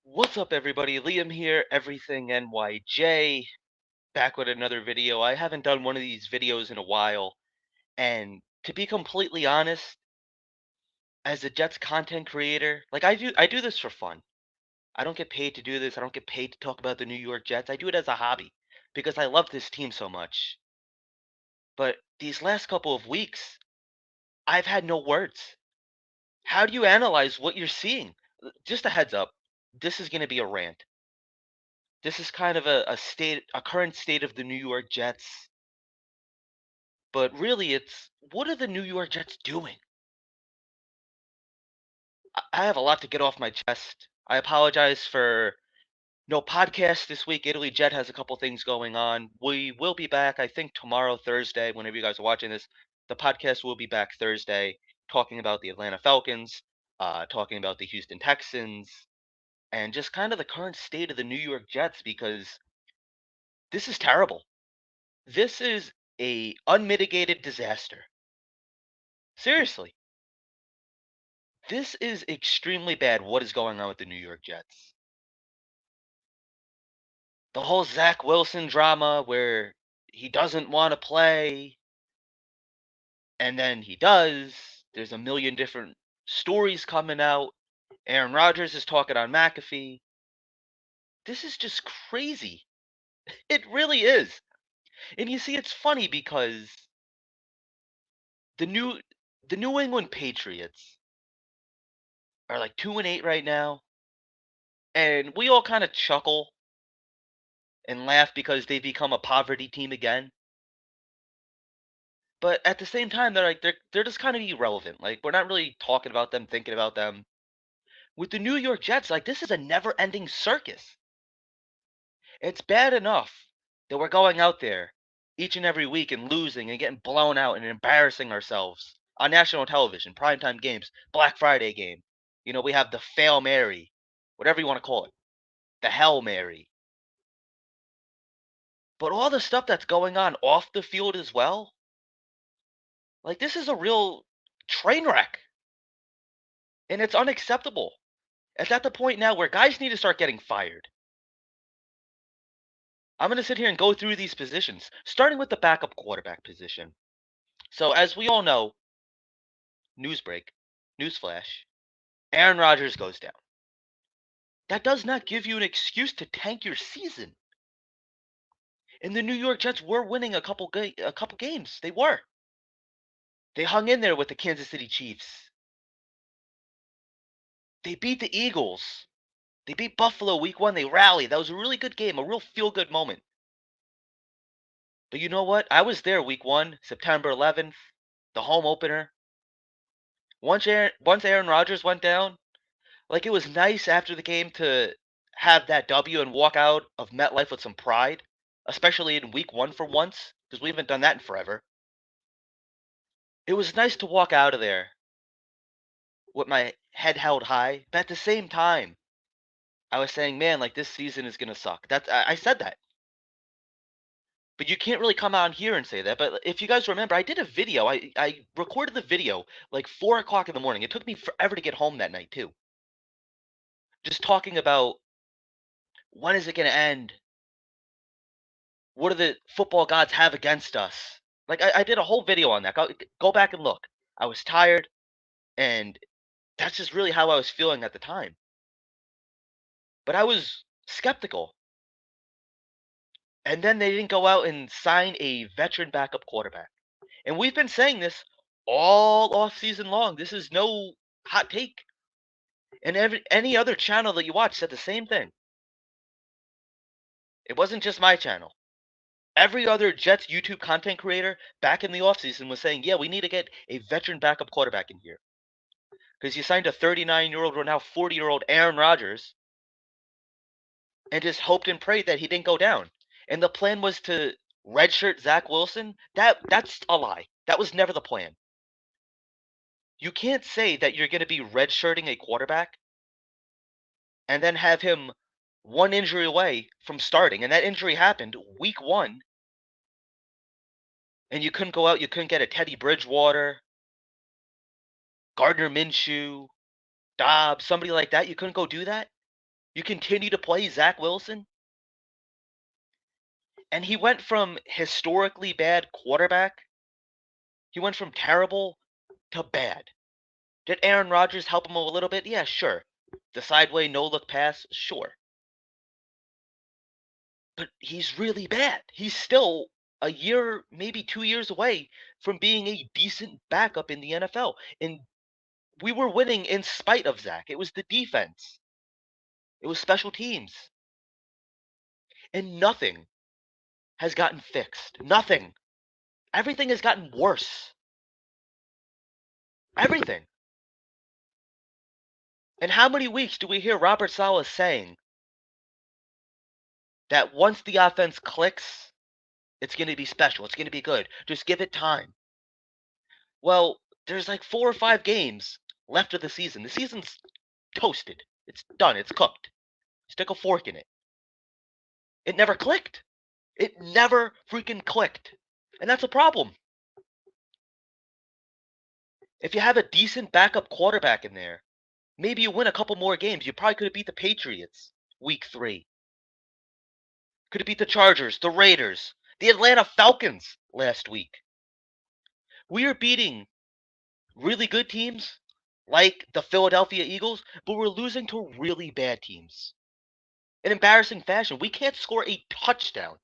What's up, everybody? Liam here, Everything NYJ, back with another video. I haven't done one of these videos in a while, and to be completely honest, as a Jets content creator, like I do this for fun. I don't get paid to do this. I don't get paid to talk about the New York Jets. I do it as a hobby because I love this team so much. But these last couple of weeks, I've had no words. How do you analyze what you're seeing? Just a heads up, this is going to be a rant. This is kind of a current state of the New York Jets, but really it's what are the New York Jets doing? I have a lot to get off my chest. I apologize for no podcast this week. Italy Jet has a couple things going on. We will be back, I think, tomorrow, Thursday, whenever you guys are watching this. The podcast will be back Thursday, talking about the Atlanta Falcons, talking about the Houston Texans, and just kind of the current state of the New York Jets because this is terrible. This is a unmitigated disaster. Seriously, this is extremely bad what is going on with the New York Jets. The whole Zach Wilson drama where he doesn't want to play and then he does. There's a million different stories coming out. Aaron Rodgers is talking on McAfee. This is just crazy. It really is. And you see, it's funny because the new the New England Patriots are like 2-8 right now, and we all kind of chuckle and laugh because they become a poverty team again. But at the same time, they're just kind of irrelevant. Like we're not really talking about them, thinking about them. With the New York Jets, like this is a never-ending circus. It's bad enough that we're going out there each and every week and losing and getting blown out and embarrassing ourselves on national television, primetime games, Black Friday game. We have the Fail Mary, whatever you want to call it, the Hell Mary. But all the stuff that's going on off the field as well, like this is a real train wreck. And it's unacceptable. It's at the point now where guys need to start getting fired. I'm going to sit here and go through these positions, starting with the backup quarterback position. So, as we all know, newsbreak, newsflash, Aaron Rodgers goes down. That does not give you an excuse to tank your season. And the New York Jets were winning a couple games. They were. They hung in there with the Kansas City Chiefs. They beat the Eagles. They beat Buffalo week 1. They rallied. That was a really good game, a real feel-good moment. But you know what? I was there week 1, September 11th, the home opener. Once Aaron Rodgers went down, like it was nice after the game to have that W and walk out of MetLife with some pride, especially in week 1 for once, because we haven't done that in forever. It was nice to walk out of there with my head held high, but at the same time, I was saying, man, like this season is gonna suck. I said that. But you can't really come out here and say that. But if you guys remember, I did a video. I recorded the video like 4 o'clock in the morning. It took me forever to get home that night too. Just talking about when is it going to end? What do the football gods have against us? Like I did a whole video on that. Go back and look. I was tired, and that's just really how I was feeling at the time. But I was skeptical. And then they didn't go out and sign a veteran backup quarterback. And we've been saying this all off season long. This is no hot take. And any other channel that you watch said the same thing. It wasn't just my channel. Every other Jets YouTube content creator back in the offseason was saying, yeah, we need to get a veteran backup quarterback in here. Because you signed a 39-year-old or now 40-year-old Aaron Rodgers and just hoped and prayed that he didn't go down. And the plan was to redshirt Zach Wilson. That's a lie. That was never the plan. You can't say that you're going to be redshirting a quarterback and then have him one injury away from starting. And that injury happened week 1. And you couldn't go out. You couldn't get a Teddy Bridgewater, Gardner Minshew, Dobbs, somebody like that. You couldn't go do that. You continue to play Zach Wilson, and he went from historically bad quarterback, he went from terrible to bad. Did Aaron Rodgers help him a little bit? Yeah, sure. The sideway no look pass, sure. But he's really bad. He's still a year, maybe 2 years away from being a decent backup in the NFL. And we were winning in spite of Zach. It was the defense. It was special teams. And nothing has gotten fixed. Nothing. Everything has gotten worse. Everything. And how many weeks do we hear Robert Saleh saying that once the offense clicks, it's going to be special. It's going to be good. Just give it time. Well, there's like 4 or 5 games left of the season. The season's toasted. It's done. It's cooked. Stick a fork in it. It never clicked. It never freaking clicked. And that's a problem. If you have a decent backup quarterback in there, maybe you win a couple more games. You probably could have beat the Patriots week 3. Could have beat the Chargers, the Raiders, the Atlanta Falcons last week. We are beating really good teams like the Philadelphia Eagles, but we're losing to really bad teams in embarrassing fashion. We can't score a touchdown.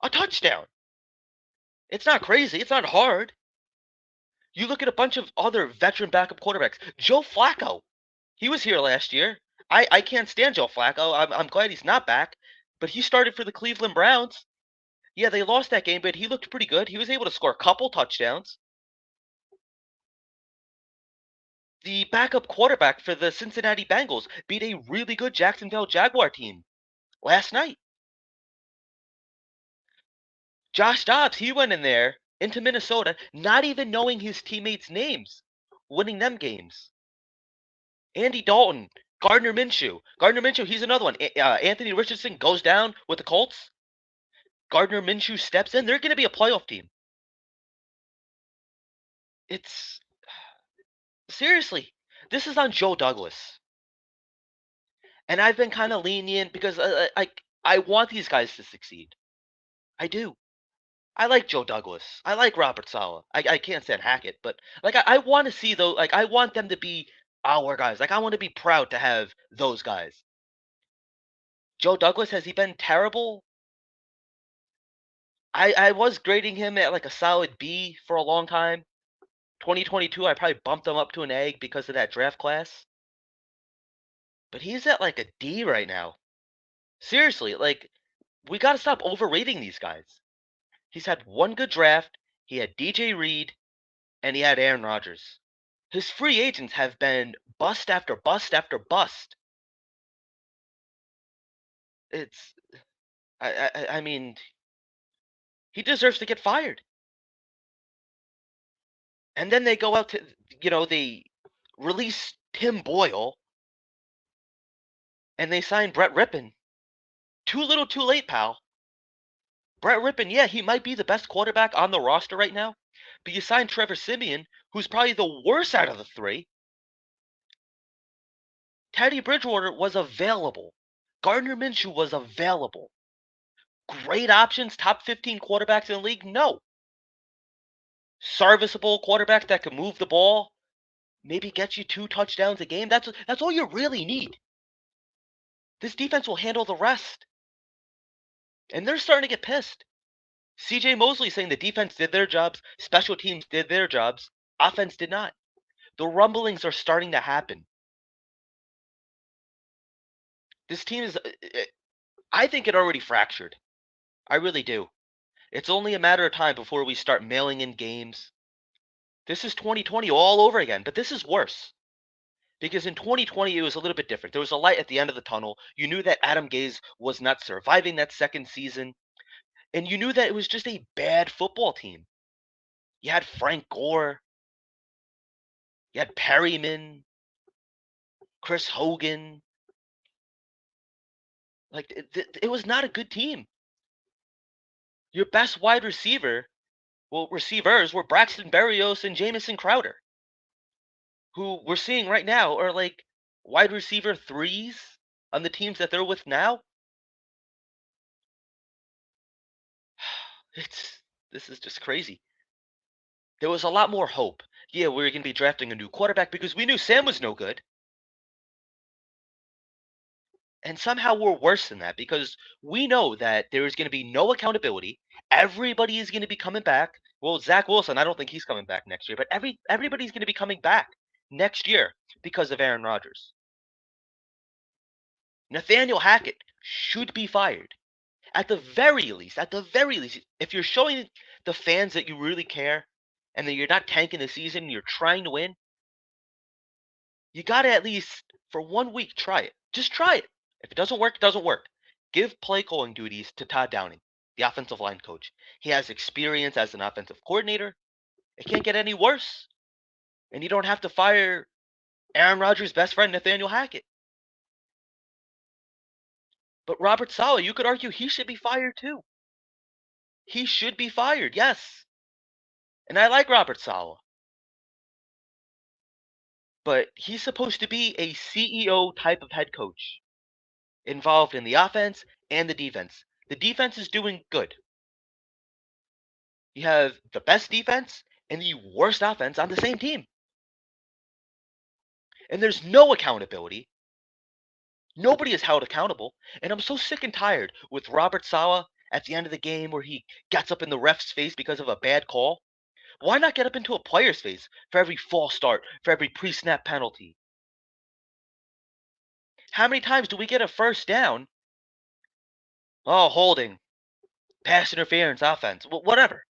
A touchdown. It's not crazy. It's not hard. You look at a bunch of other veteran backup quarterbacks. Joe Flacco. He was here last year. I can't stand Joe Flacco. I'm glad he's not back. But he started for the Cleveland Browns. Yeah, they lost that game, but he looked pretty good. He was able to score a couple touchdowns. The backup quarterback for the Cincinnati Bengals beat a really good Jacksonville Jaguar team last night. Josh Dobbs, he went in there into Minnesota, not even knowing his teammates' names, winning them games. Andy Dalton, Gardner Minshew. Gardner Minshew, he's another one. Anthony Richardson goes down with the Colts. Gardner Minshew steps in. They're going to be a playoff team. It's seriously, this is on Joe Douglas. And I've been kind of lenient because I want these guys to succeed. I do. I like Joe Douglas. I like Robert Saleh. I can't stand Hackett, but like I want to see those. Like I want them to be our guys. Like I want to be proud to have those guys. Joe Douglas, has he been terrible? I was grading him at like a solid B for a long time. 2022, I probably bumped him up to an A because of that draft class. But he's at like a D right now. Seriously, like we got to stop overrating these guys. He's had one good draft. He had DJ Reed, and he had Aaron Rodgers. His free agents have been bust after bust after bust. It's, I mean, he deserves to get fired. And then they go out to, they release Tim Boyle, and they sign Brett Rippon. Too little, too late, pal. Brett Rippon, yeah, he might be the best quarterback on the roster right now, but you signed Trevor Siemian, who's probably the worst out of the 3. Teddy Bridgewater was available. Gardner Minshew was available. Great options, top 15 quarterbacks in the league? No. Serviceable quarterback that can move the ball, maybe get you 2 touchdowns a game. That's all you really need. This defense will handle the rest. And they're starting to get pissed. CJ Mosley saying the defense did their jobs, special teams did their jobs, offense did not. The rumblings are starting to happen. This team is, I think it already fractured. I really do. It's only a matter of time before we start mailing in games. This is 2020 all over again, but this is worse. Because in 2020, it was a little bit different. There was a light at the end of the tunnel. You knew that Adam Gase was not surviving that second season. And you knew that it was just a bad football team. You had Frank Gore. You had Perryman. Chris Hogan. Like, it was not a good team. Your best wide receiver, receivers were Braxton Berrios and Jamison Crowder, who we're seeing right now are like wide receiver 3s on the teams that they're with now, it's this is just crazy. There was a lot more hope. Yeah, we were going to be drafting a new quarterback because we knew Sam was no good. And somehow we're worse than that because we know that there is going to be no accountability. Everybody is going to be coming back. Well, Zach Wilson, I don't think he's coming back next year, but everybody's going to be coming back next year because of Aaron Rodgers. Nathaniel Hackett should be fired. At the very least, if you're showing the fans that you really care and that you're not tanking the season, you're trying to win, you got to at least for 1 week try it. Just try it. If it doesn't work, it doesn't work. Give play calling duties to Todd Downing, the offensive line coach. He has experience as an offensive coordinator. It can't get any worse. And you don't have to fire Aaron Rodgers' best friend, Nathaniel Hackett. But Robert Saleh, you could argue he should be fired too. He should be fired, yes. And I like Robert Saleh. But he's supposed to be a CEO type of head coach, involved in the offense and the defense. The defense is doing good. You have the best defense and the worst offense on the same team. And there's no accountability. Nobody is held accountable. And I'm so sick and tired with Robert Saleh at the end of the game where he gets up in the ref's face because of a bad call. Why not get up into a player's face for every false start, for every pre-snap penalty? How many times do we get a first down? Oh, holding, pass interference, offense, whatever.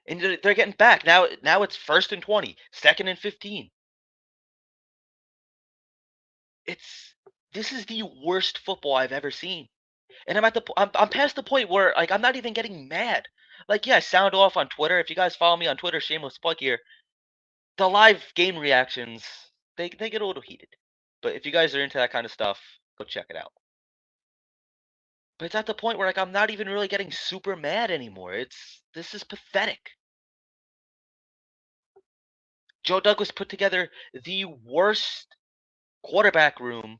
And they're getting back. Now it's 1st and 20, 2nd and 15. It's this is the worst football I've ever seen. And I'm past the point where like I'm not even getting mad. Like yeah, I sound off on Twitter. If you guys follow me on Twitter, shameless plug here. The live game reactions, they get a little heated. But if you guys are into that kind of stuff, go check it out. But it's at the point where like I'm not even really getting super mad anymore. This is pathetic. Joe Douglas put together the worst quarterback room.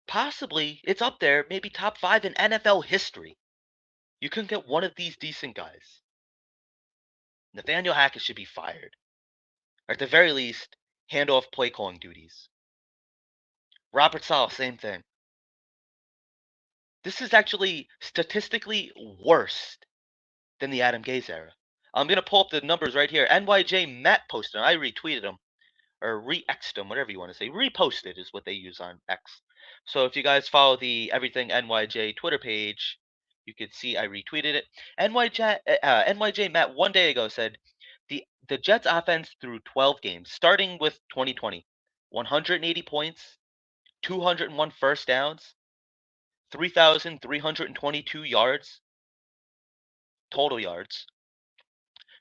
Possibly, it's up there, maybe top 5 in NFL history. You couldn't get one of these decent guys. Nathaniel Hackett should be fired. Or at the very least, hand off play calling duties. Robert Saleh, same thing. This is actually statistically worse than the Adam Gase era. I'm going to pull up the numbers right here. NYJ Matt posted them. I retweeted them. Or re-X'd them, whatever you want to say. Reposted is what they use on X. So if you guys follow the Everything NYJ Twitter page, you could see I retweeted it. NYJ Matt 1 day ago said the Jets offense through 12 games, starting with 2020, 180 points, 201 first downs, 3,322 yards, total yards,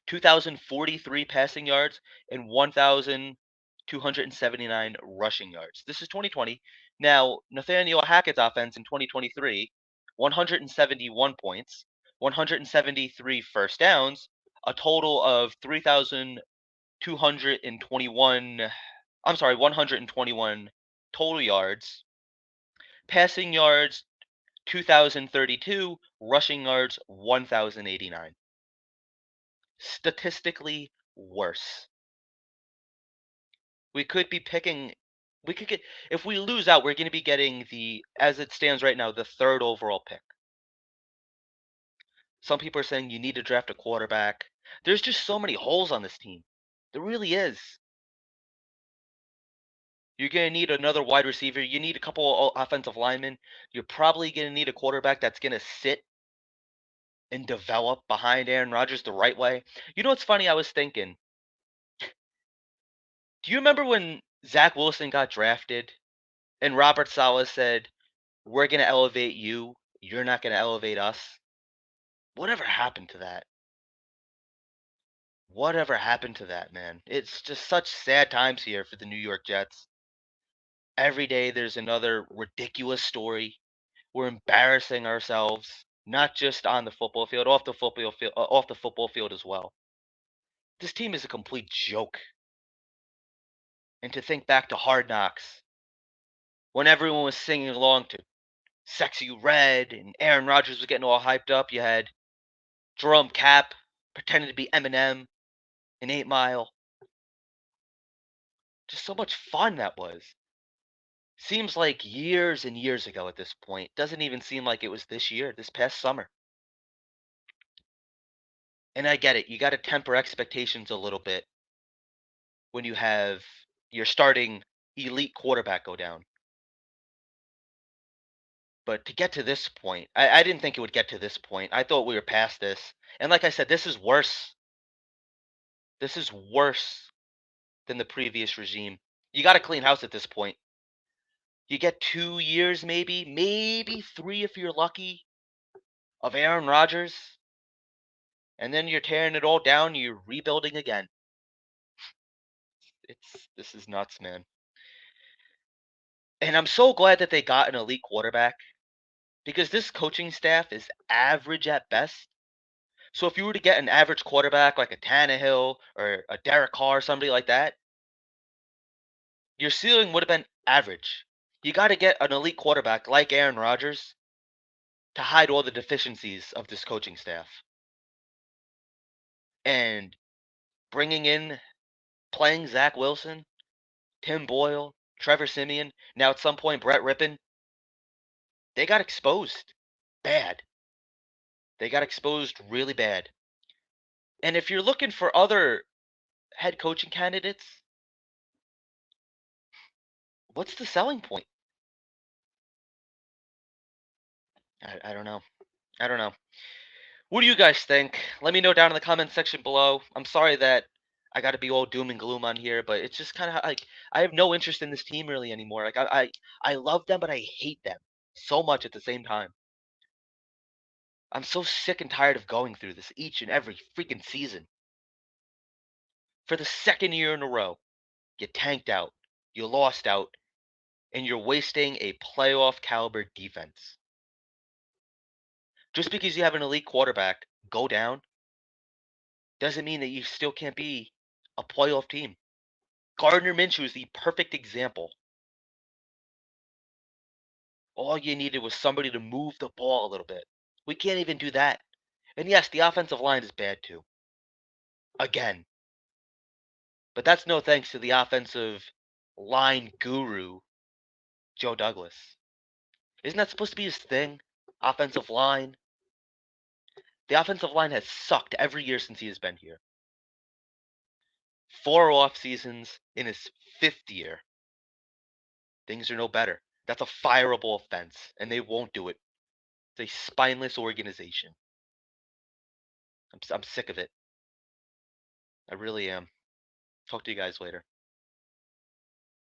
2,043 passing yards, and 1,279 rushing yards. This is 2020. Now, Nathaniel Hackett's offense in 2023, 171 points, 173 first downs, a total of 3,221. I'm sorry, 121 total yards, passing yards 2,032, rushing yards 1,089. Statistically worse. We could be picking we could get if we lose out, we're going to be getting the as it stands right now, the 3rd overall pick. Some people are saying you need to draft a quarterback. There's just so many holes on this team. There really is. You're going to need another wide receiver. You need a couple of offensive linemen. You're probably going to need a quarterback that's going to sit and develop behind Aaron Rodgers the right way. You know what's funny? I was thinking, do you remember when Zach Wilson got drafted and Robert Saleh said, "We're going to elevate you. You're not going to elevate us"? Whatever happened to that? Whatever happened to that, man? It's just such sad times here for the New York Jets. Every day there's another ridiculous story. We're embarrassing ourselves, not just on the football field, off the football field as well. This team is a complete joke. And to think back to Hard Knocks, when everyone was singing along to Sexy Red and Aaron Rodgers was getting all hyped up. You had Jerome Cap pretending to be Eminem in 8 Mile. Just so much fun that was. Seems like years and years ago at this point. Doesn't even seem like it was this year, this past summer. And I get it. You got to temper expectations a little bit when you have your starting elite quarterback go down. But to get to this point, I didn't think it would get to this point. I thought we were past this. And like I said, this is worse. This is worse than the previous regime. You got to clean house at this point. You get 2 years, maybe 3 if you're lucky, of Aaron Rodgers, and then you're tearing it all down. You're rebuilding again. This is nuts, man. And I'm so glad that they got an elite quarterback because this coaching staff is average at best. So if you were to get an average quarterback like a Tannehill or a Derek Carr, somebody like that, your ceiling would have been average. You got to get an elite quarterback like Aaron Rodgers to hide all the deficiencies of this coaching staff. And playing Zach Wilson, Tim Boyle, Trevor Siemian, now at some point Brett Rippon, they got exposed bad. They got exposed really bad. And if you're looking for other head coaching candidates, what's the selling point? I don't know. I don't know. What do you guys think? Let me know down in the comment section below. I'm sorry that I got to be all doom and gloom on here, but it's just kind of like I have no interest in this team really anymore. Like I love them, but I hate them so much at the same time. I'm so sick and tired of going through this each and every freaking season. For the second year in a row, you tanked out, you lost out, and you're wasting a playoff caliber defense. Just because you have an elite quarterback go down doesn't mean that you still can't be a playoff team. Gardner Minshew is the perfect example. All you needed was somebody to move the ball a little bit. We can't even do that. And yes, the offensive line is bad too. Again. But that's no thanks to the offensive line guru, Joe Douglas. Isn't that supposed to be his thing? Offensive line? The offensive line has sucked every year since he has been here. 4 off seasons in his 5th year. Things are no better. That's a fireable offense, and they won't do it. It's a spineless organization. I'm sick of it. I really am. Talk to you guys later.